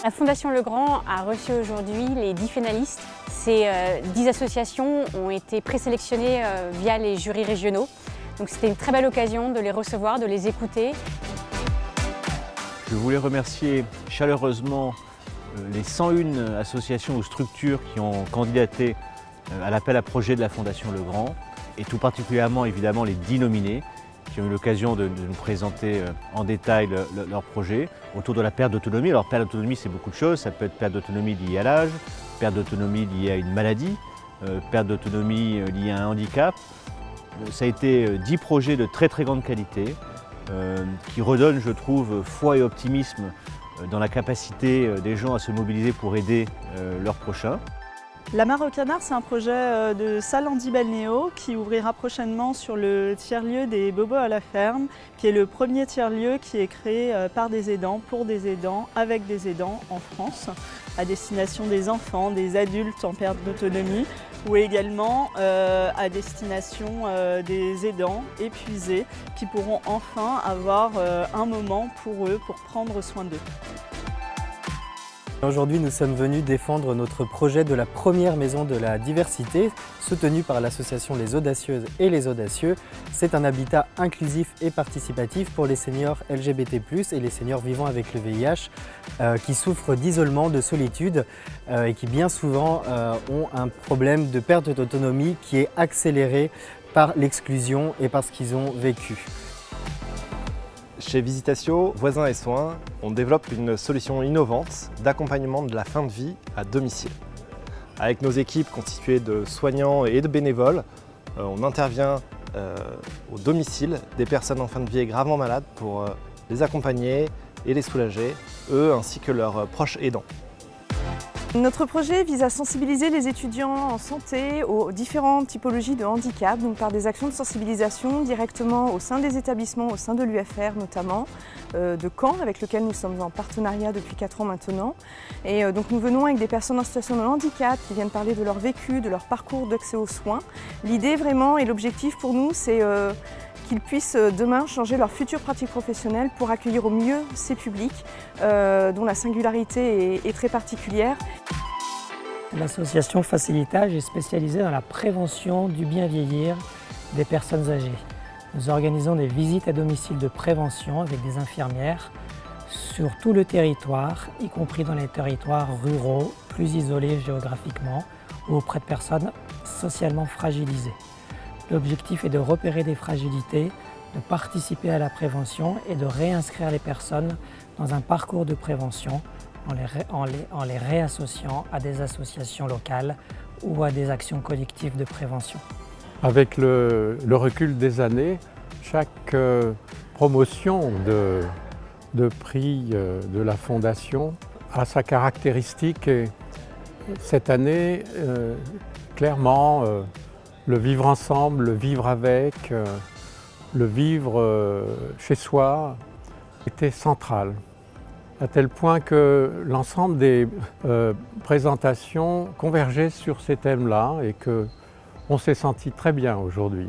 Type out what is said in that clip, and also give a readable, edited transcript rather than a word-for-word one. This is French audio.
La Fondation Legrand a reçu aujourd'hui les 10 finalistes. Ces 10 associations ont été présélectionnées via les jurys régionaux. Donc c'était une très belle occasion de les recevoir, de les écouter. Je voulais remercier chaleureusement les 101 associations ou structures qui ont candidaté à l'appel à projet de la Fondation Legrand et tout particulièrement évidemment les 10 nominés qui ont eu l'occasion de nous présenter en détail leur projet autour de la perte d'autonomie. Alors perte d'autonomie c'est beaucoup de choses, ça peut être perte d'autonomie liée à l'âge, perte d'autonomie liée à une maladie, perte d'autonomie liée à un handicap. Ça a été 10 projets de très grande qualité qui redonnent, je trouve, foi et optimisme dans la capacité des gens à se mobiliser pour aider leurs prochains. La Mare au Canard, c'est un projet de salle handi-balnéo qui ouvrira prochainement sur le tiers-lieu des Bobos à la ferme, qui est le premier tiers-lieu qui est créé par des aidants, pour des aidants, avec des aidants en France, à destination des enfants, des adultes en perte d'autonomie, ou également à destination des aidants épuisés qui pourront enfin avoir un moment pour eux, pour prendre soin d'eux. Aujourd'hui, nous sommes venus défendre notre projet de la première maison de la diversité, soutenue par l'association Les Audacieuses et Les Audacieux. C'est un habitat inclusif et participatif pour les seniors LGBT+, et les seniors vivant avec le VIH, qui souffrent d'isolement, de solitude et qui bien souvent ont un problème de perte d'autonomie qui est accéléré par l'exclusion et par ce qu'ils ont vécu. Chez Visitatio, Voisins et Soins, on développe une solution innovante d'accompagnement de la fin de vie à domicile. Avec nos équipes constituées de soignants et de bénévoles, on intervient au domicile des personnes en fin de vie et gravement malades pour les accompagner et les soulager, eux ainsi que leurs proches aidants. Notre projet vise à sensibiliser les étudiants en santé aux différentes typologies de handicap, donc par des actions de sensibilisation directement au sein des établissements, au sein de l'UFR notamment, de Caen, avec lequel nous sommes en partenariat depuis 4 ans maintenant. Et donc nous venons avec des personnes en situation de handicap qui viennent parler de leur vécu, de leur parcours d'accès aux soins. L'idée vraiment et l'objectif pour nous, c'est qu'ils puissent demain changer leur future pratique professionnelle pour accueillir au mieux ces publics dont la singularité est très particulière. L'association Facilitage est spécialisée dans la prévention du bien vieillir des personnes âgées. Nous organisons des visites à domicile de prévention avec des infirmières sur tout le territoire, y compris dans les territoires ruraux, plus isolés géographiquement ou auprès de personnes socialement fragilisées. L'objectif est de repérer des fragilités, de participer à la prévention et de réinscrire les personnes dans un parcours de prévention en les réassociant à des associations locales ou à des actions collectives de prévention. Avec le recul des années, chaque promotion de prix de la Fondation a sa caractéristique et cette année, clairement, le vivre ensemble, le vivre avec, le vivre chez soi était central. À tel point que l'ensemble des présentations convergeaient sur ces thèmes-là et qu'on s'est senti très bien aujourd'hui.